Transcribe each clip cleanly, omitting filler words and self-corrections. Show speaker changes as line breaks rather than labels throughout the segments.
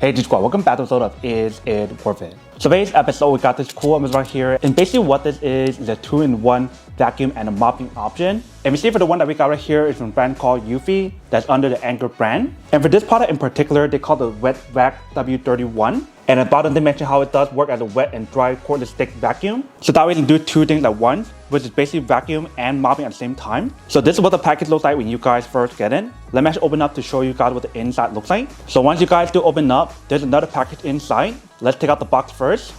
Hey G Squad, welcome back to episode of Is It Worth It? So today's episode, we got this cool image right here. And basically what this is a 2-in-1 vacuum and a mopping option. And we see for the one that we got right here is from a brand called Eufy, that's under the Anchor brand. And for this product in particular, they call the WetVac W31. And at the bottom, they mention how it does work as a wet and dry cordless stick vacuum. So that way you can do two things at once, which is basically vacuum and mopping at the same time. So this is what the package looks like when you guys first get it. Let me actually open up to show you guys what the inside looks like. So once you guys do open up, there's another package inside. Let's take out the box first.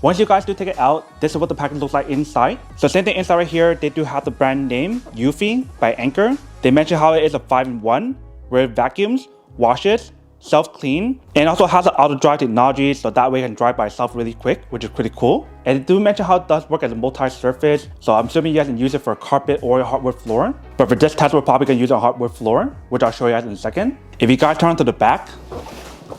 Once you guys do take it out, this is what the package looks like inside. So same thing inside right here, they do have the brand name, Eufy by Anchor. They mention how it is a 5-in-1, where it vacuums, washes, self-clean, and also has an auto-dry technology, so that way it can dry by itself really quick, which is pretty cool. And they do mention how it does work as a multi-surface, so I'm assuming you guys can use it for a carpet or a hardwood floor. But for this test, we're probably going to use it on hardwood floor, which I'll show you guys in a second. If you guys turn to the back,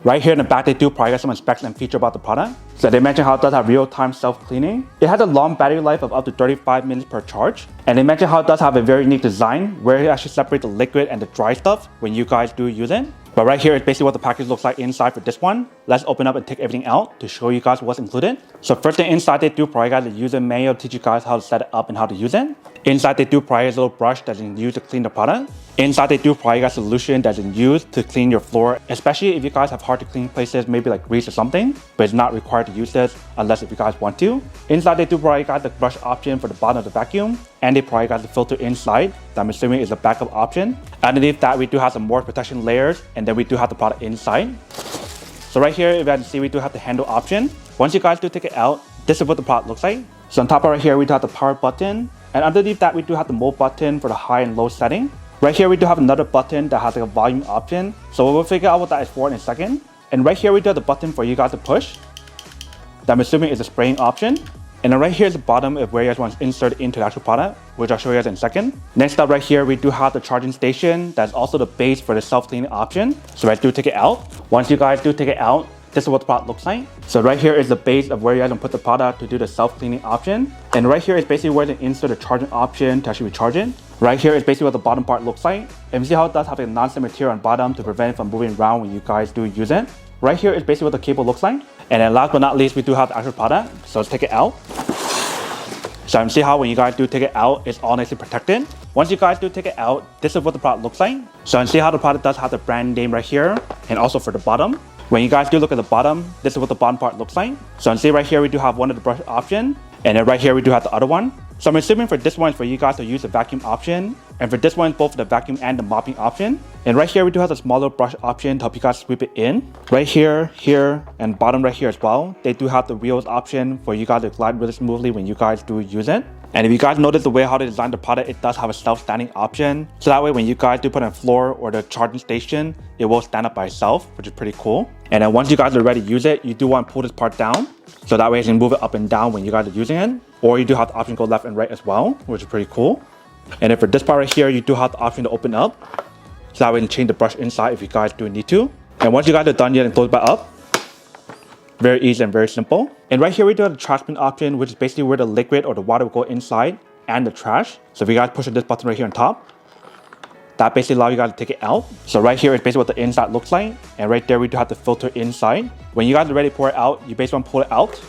right here in the back, they do probably have some specs and feature about the product. So they mention how it does have real-time self-cleaning. It has a long battery life of up to 35 minutes per charge. And they mention how it does have a very unique design where it actually separates the liquid and the dry stuff when you guys do use it. But right here is basically what the package looks like inside for this one. Let's open up and take everything out to show you guys what's included. So first thing inside, they do provide guys a user manual to teach you guys how to set it up and how to use it. Inside, they do provide a little brush that's used to clean the product. Inside, they do provide a solution that's used to clean your floor, especially if you guys have hard to clean places, maybe like grease or something, but it's not required to use this unless if you guys want to. Inside, they do provide guys the brush option for the bottom of the vacuum, and they provide guys the filter inside that I'm assuming is a backup option. Underneath that, we do have some more protection layers, and then we do have the product inside. So right here, if you guys see, we do have the handle option. Once you guys do take it out, this is what the product looks like. So on top of right here, we do have the power button, and underneath that, we do have the mode button for the high and low setting. Right here, we do have another button that has like a volume option. So we'll figure out what that is for in a second. And right here, we do have the button for you guys to push. That I'm assuming is a spraying option. And then right here is the bottom of where you guys want to insert into the actual product, which I'll show you guys in a second. Next up right here, we do have the charging station. That's also the base for the self-cleaning option. So I do take it out. Once you guys do take it out, this is what the product looks like. So right here is the base of where you guys can put the product to do the self-cleaning option. And right here is basically where you insert the charging option to actually recharge it. Right here is basically what the bottom part looks like. And you see how it does have a non-slip material on bottom to prevent it from moving around when you guys do use it. Right here is basically what the cable looks like. And then last but not least, we do have the actual product. So let's take it out. So you can see how when you guys do take it out, it's all nicely protected. Once you guys do take it out, this is what the product looks like. So you can see how the product does have the brand name right here, and also for the bottom. When you guys do look at the bottom, this is what the bottom part looks like. So you can see right here, we do have one of the brush option, and then right here, we do have the other one. So I'm assuming for this one, for you guys to use the vacuum option, and for this one, both the vacuum and the mopping option. And right here, we do have the smaller brush option to help you guys sweep it in. Right here, here, and bottom right here as well. They do have the wheels option for you guys to glide really smoothly when you guys do use it. And if you guys notice the way how they designed the product, it does have a self-standing option. So that way, when you guys do put on the floor or the charging station, it will stand up by itself, which is pretty cool. And then once you guys are ready to use it, you do want to pull this part down. So that way you can move it up and down when you guys are using it. Or you do have the option to go left and right as well, which is pretty cool. And then for this part right here, you do have the option to open up. So that way you can change the brush inside if you guys do need to. And once you guys are done, you can close it back up. Very easy and very simple. And right here, we do have the trash bin option, which is basically where the liquid or the water will go inside and the trash. So if you guys push this button right here on top, that basically allows you guys to take it out. So right here is basically what the inside looks like. And right there, we do have the filter inside. When you guys are ready to pour it out, you basically want to pull it out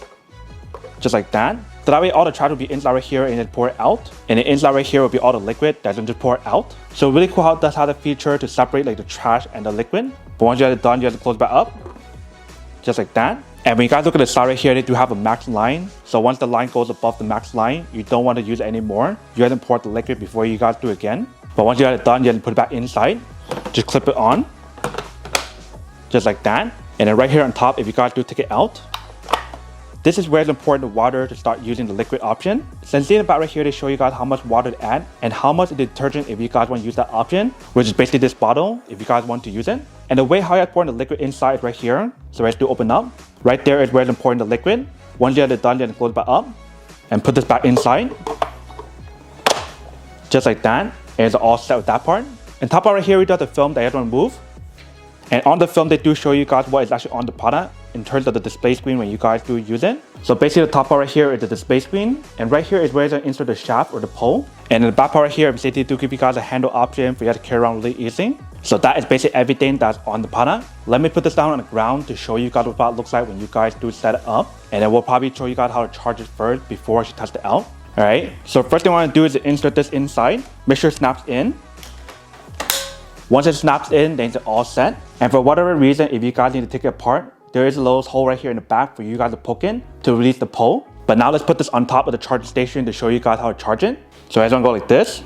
just like that. So that way all the trash will be inside right here and then pour it out. And the inside right here will be all the liquid that's going to pour it out. So really cool how it does have the feature to separate like the trash and the liquid. But once you have it done, you have to close it back up just like that. And when you guys look at the side right here, they do have a max line. So once the line goes above the max line, you don't want to use it anymore. You have to pour the liquid before you guys do it again. But once you have it done, you have to put it back inside. Just clip it on, just like that. And then right here on top, if you guys do take it out, this is where it's important the water to start using the liquid option. Since in the back right here, they show you guys how much water to add and how much detergent if you guys want to use that option, which is basically this bottle if you guys want to use it. And the way how you pour in the liquid inside is right here. So let's do open up. Right there is where it's pouring the liquid. Once you have it done, you have to close it back up and put this back inside. Just like that. And it's all set with that part. And top part right here, we do have the film that you have to remove. And on the film, they do show you guys what is actually on the product in terms of the display screen when you guys do use it. So basically the top part right here is the display screen. And right here is where you can insert the shaft or the pole. And in the back part right here, they do give you guys a handle option for you to carry around really easy. So that is basically everything that's on the product. Let me put this down on the ground to show you guys what the product looks like when you guys do set it up. And then we'll probably show you guys how to charge it first before she tests it out. Alright, so first thing I want to do is to insert this inside. Make sure it snaps in. Once it snaps in, then it's all set. And for whatever reason, if you guys need to take it apart, there is a little hole right here in the back for you guys to poke in to release the pole. But now let's put this on top of the charging station to show you guys how to charge it. So I just want to go like this.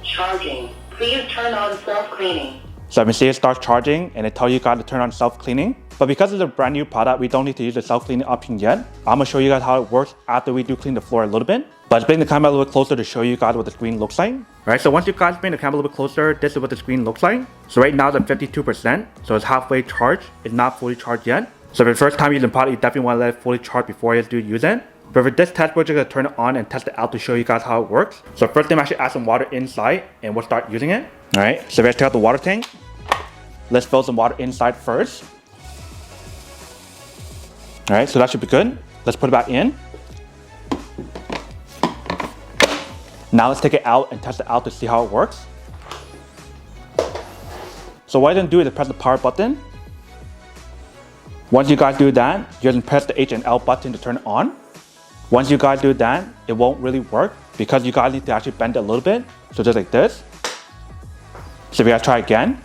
Charging. Please turn on self-cleaning.
So I can see it starts charging and it tells you guys to turn on self-cleaning. But because it's a brand new product, we don't need to use the self-cleaning option yet. I'm gonna show you guys how it works after we do clean the floor a little bit. But let's bring the camera a little bit closer to show you guys what the screen looks like. Alright, so once you guys bring the camera a little bit closer, this is what the screen looks like. So right now it's at 52%, so it's halfway charged. It's not fully charged yet. So for the first time using the product, you definitely want to let it fully charge before you do use it. But for this test, we're just going to turn it on and test it out to show you guys how it works. So first thing, I'm actually add some water inside and we'll start using it. Alright, so let's take out the water tank. Let's fill some water inside first. Alright, so that should be good. Let's put it back in. Now let's take it out and test it out to see how it works. So what you're going to do is press the power button. Once you guys do that, you can press the H and L button to turn it on. Once you guys do that, it won't really work because you guys need to actually bend it a little bit. So just like this. So we gotta try again.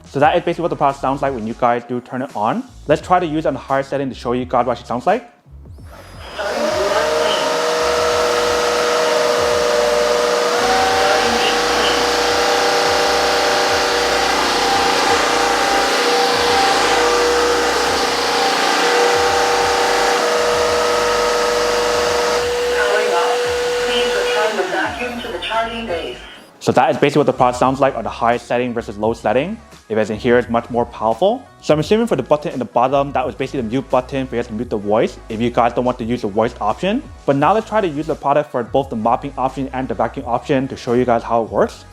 So that is basically what the product sounds like when you guys do turn it on. Let's try to use it on the higher setting to show you guys what it sounds like. So that is basically what the product sounds like on the high setting versus low setting. If as in here, it's much more powerful. So I'm assuming for the button in the bottom, that was basically the mute button for you guys to mute the voice if you guys don't want to use the voice option. But now let's try to use the product for both the mopping option and the vacuum option to show you guys how it works.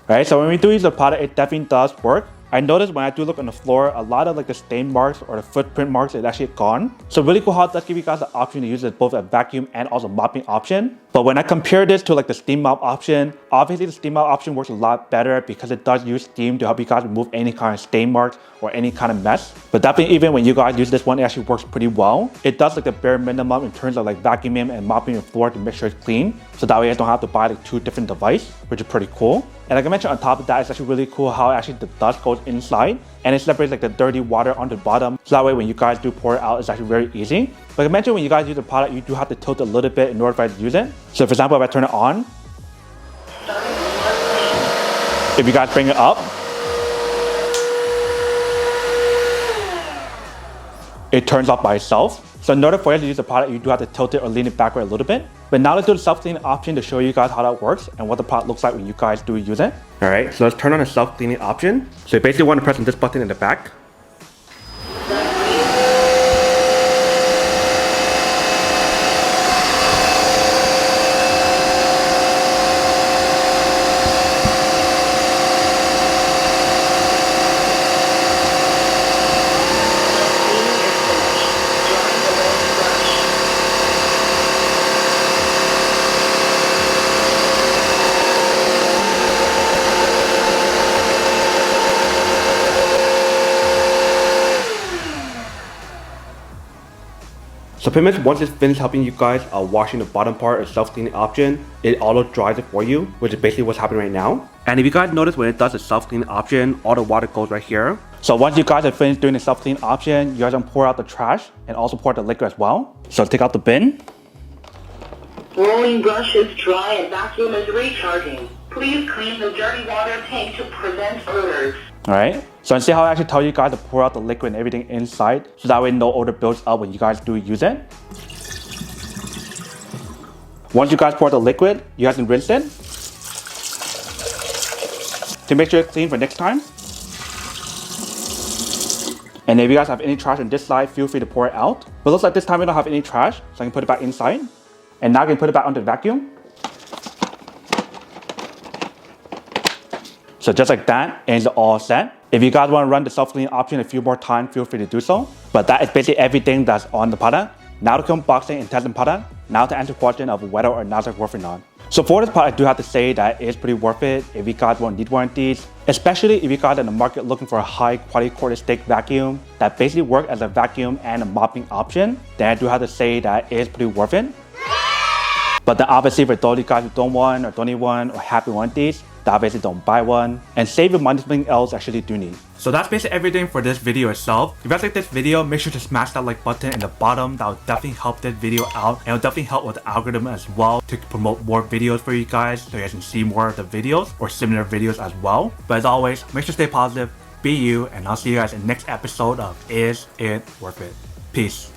Right, so when we do use the product, it definitely does work. I noticed when I do look on the floor, a lot of like the stain marks or the footprint marks is actually gone. So really cool how it does give you guys the option to use it both a vacuum and also mopping option. But when I compare this to like the steam mop option, obviously the steam mop option works a lot better because it does use steam to help you guys remove any kind of stain marks or any kind of mess. But definitely even when you guys use this one, it actually works pretty well. It does like the bare minimum in terms of like vacuuming and mopping your floor to make sure it's clean. So that way you guys don't have to buy like two different devices, which is pretty cool. And like I mentioned on top of that, it's actually really cool how actually the dust goes inside and it separates like the dirty water on the bottom. So that way when you guys do pour it out, it's actually very easy. Like I mentioned, when you guys use the product, you do have to tilt it a little bit in order for you to use it. So for example, if I turn it on, if you guys bring it up, it turns off by itself. So in order for you to use the product, you do have to tilt it or lean it backward a little bit. But now let's do the self-cleaning option to show you guys how that works and what the product looks like when you guys do use it. Alright, so let's turn on the self-cleaning option. So you basically want to press on this button in the back. So pretty much once it's finished helping you guys washing the bottom part or self-cleaning option, it auto dries it for you, which is basically what's happening right now. And if you guys notice when it does the self-cleaning option, all the water goes right here. So once you guys are finished doing the self-cleaning option, you guys can pour out the trash and also pour out the liquor as well. So take out the bin.
Rolling brush is dry and vacuum is recharging. Please clean the dirty water tank to prevent odors.
Alright, so see how I actually tell you guys to pour out the liquid and everything inside, so that way no odor builds up when you guys do use it. Once you guys pour the liquid, you guys can rinse it to make sure it's clean for next time. And if you guys have any trash on this side, feel free to pour it out. But it looks like this time we don't have any trash, so I can put it back inside. And now I can put it back onto the vacuum. So just like that, and it's all set. If you guys want to run the self-clean option a few more times, feel free to do so. But that is basically everything that's on the product. Now to come unboxing and testing product. Now to answer the question of whether or not it's worth it or not. So for this product, I do have to say that it's pretty worth it if you guys won't need one of these. Especially if you guys are in the market looking for a high quality cordless stick vacuum that basically works as a vacuum and a mopping option, then I do have to say that it's pretty worth it. But then obviously for those of you guys who don't want or don't need one or happy one of these, then obviously don't buy one and save your money for something else actually do need. So that's basically everything for this video itself. If you guys like this video, make sure to smash that like button in the bottom. That will definitely help this video out, and it will definitely help with the algorithm as well to promote more videos for you guys, so you guys can see more of the videos or similar videos as well. But as always, make sure to stay positive, be you, and I'll see you guys in the next episode of Is It Worth It? Peace.